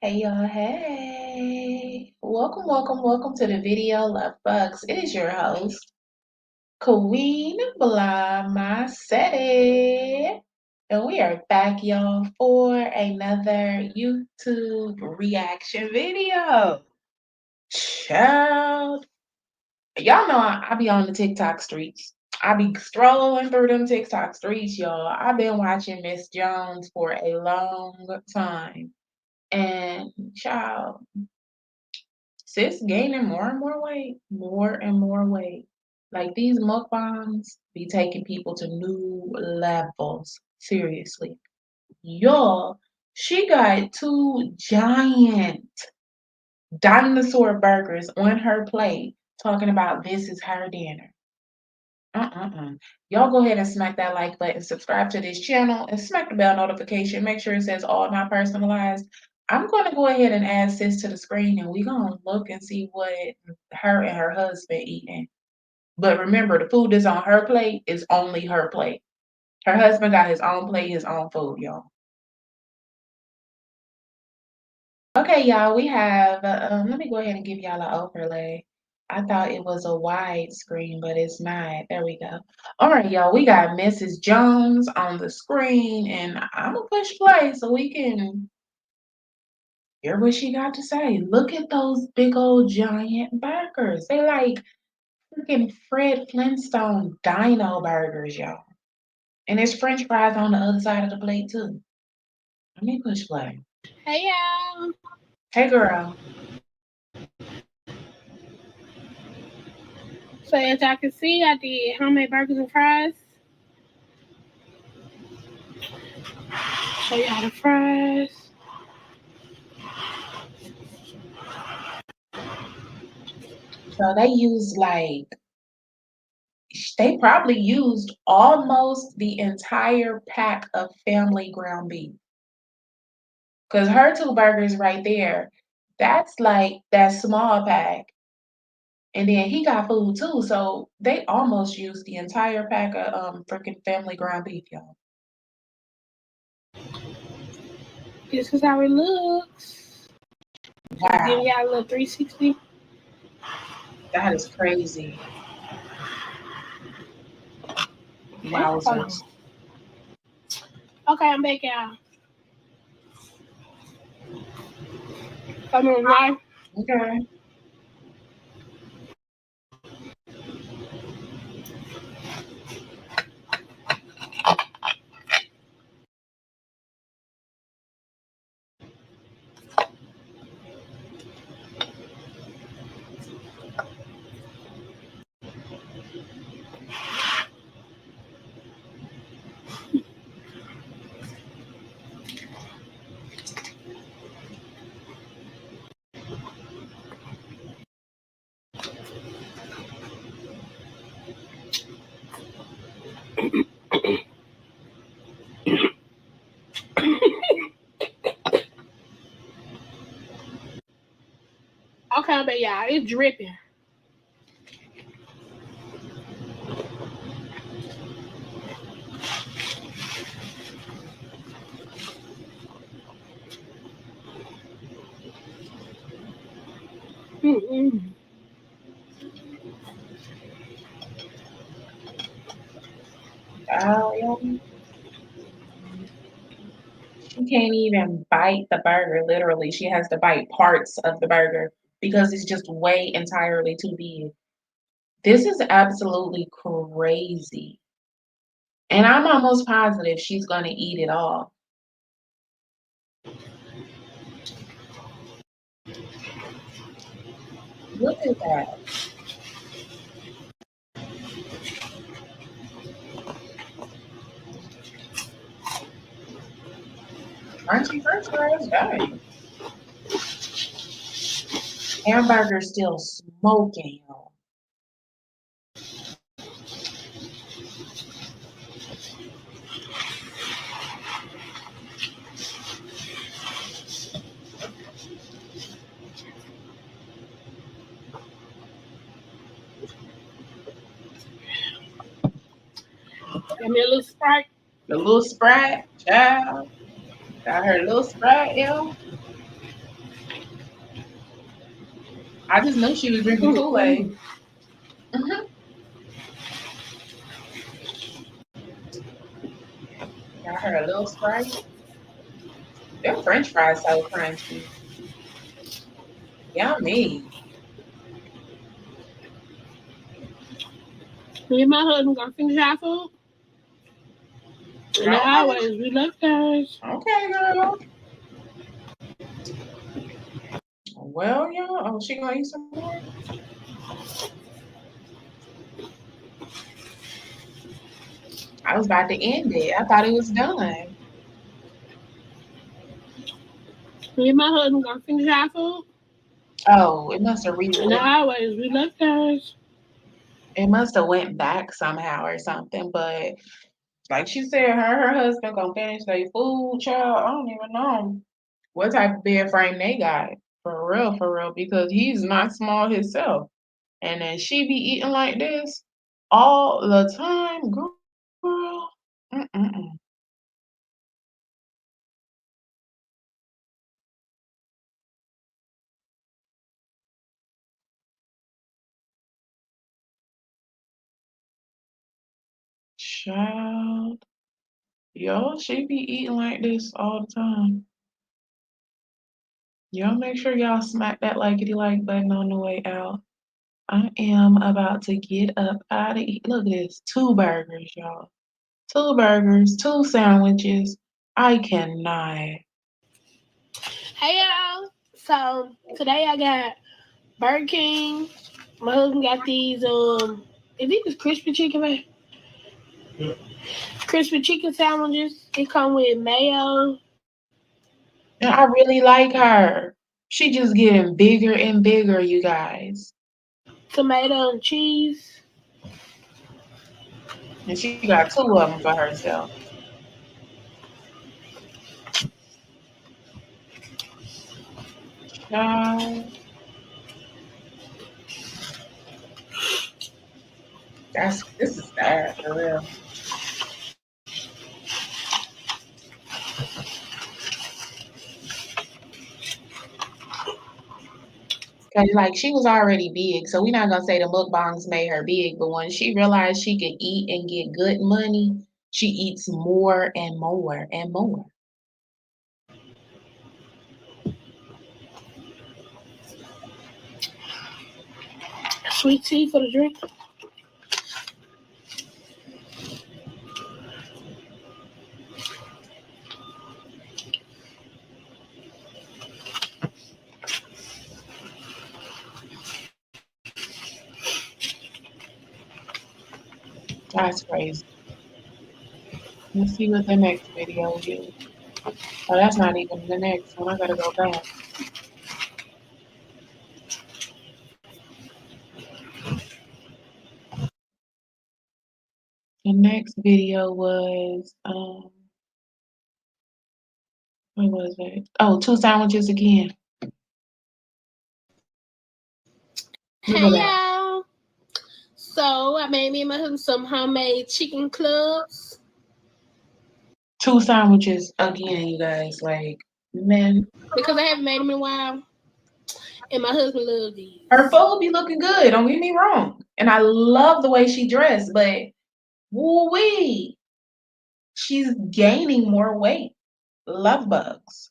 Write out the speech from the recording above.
Hey y'all, hey. Welcome to the video Love Bugs. It is your host, Queen Blamacetti. And we are back, y'all, for another YouTube reaction video. Child. Y'all know I be on the TikTok streets. I be strolling through them TikTok streets, y'all. I've been watching Miss Jones for a long time. And child, sis gaining more and more weight, more and more weight. Like these mukbangs be taking people to new levels. Seriously. Y'all, she got two giant dinosaur burgers on her plate talking about this is her dinner. Uh-uh-uh. Y'all go ahead and smack that like button, subscribe to this channel, and smack the bell notification. Make sure it says all not personalized. I'm going to go ahead and add sis to the screen, and we're going to look and see what her and her husband eating. But remember, the food that's on her plate is only her plate. Her husband got his own plate, his own food, y'all. Okay, y'all, we have, let me go ahead and give y'all an overlay. I thought it was a wide screen, but it's not. There we go. All right, y'all, we got Mrs. Jones on the screen, and I'm gonna push play so we can hear what she got to say. Look at those big old giant burgers. They like freaking Fred Flintstone dino burgers, y'all. And there's French fries on the other side of the plate, too. Let me push play. Hey y'all. Hey, girl. So as y'all can see, I did homemade burgers and fries. Show y'all the fries. So they use they probably used almost the entire pack of family ground beef. Because her two burgers right there, that's like that small pack. And then he got food too. So they almost used the entire pack of freaking family ground beef, y'all. This is how it looks. Just giving Wow. y'all a little 360. That is crazy. Wowzers. Okay, I'm back, y'all. Come on, live. Okay. Okay, I'm back, y'all. It's dripping. Mm-mm. Yeah. She can't even bite the burger, literally. She has to bite parts of the burger because it's just way entirely too big. This is absolutely crazy. And I'm almost positive she's going to eat it all. Look at that. Crunchy french fries, dang. Hamburger still smoking, y'all. Got me a little Sprite. The little Sprite, child. Got her little Sprite, yo. I just knew she was drinking Kool-Aid. Mm-mm. Mhm. Got her a little Sprite. Them French fries so crunchy. Yummy. Me and my husband gonna finish our food. And as Okay. always, we love guys. Okay, girl. Well, yeah. Oh, she gonna eat some more? I was about to end it. I thought it was done. Me and my husband gonna finish our food. Oh, it must have And as re-went. always, we love guys. It must have went back somehow or something. But like she said, her husband gonna finish their food, child. I don't even know what type of bed frame they got. For real, because he's not small himself. And then she be eating like this all the time, girl. Mm-mm-mm. Child, yo, she be eating like this all the time. Y'all make sure y'all smack that likey like button on the way out. I am about to get up out of here. Look at this. 2 burgers, y'all. 2 burgers, 2 sandwiches. I cannot. Hey y'all. So today I got Burger King. My husband got these is these crispy chicken, man? Crispy chicken sandwiches. They come with mayo, And I really like her. She just getting bigger and bigger, you guys. tomato, and cheese. And she got 2 of them for herself. Child, this is sad for real. Cause like she was already big, so we're not gonna say the mukbangs made her big, but when she realized she could eat and get good money, she eats more and more and more. Sweet tea for the drink. That's crazy. Let's see what the next video is. Oh, that's not even the next one. I gotta go back. The next video was what was it? Oh, 2 sandwiches again. Look at Hey that. y'all. So I made me and my husband some homemade chicken clubs 2 sandwiches again, you guys. Like, man, because I haven't made them in a while, and my husband loves her these. food be looking good. Don't get me wrong. And I love the way she dressed, but woo wee, she's gaining more weight. Love bugs.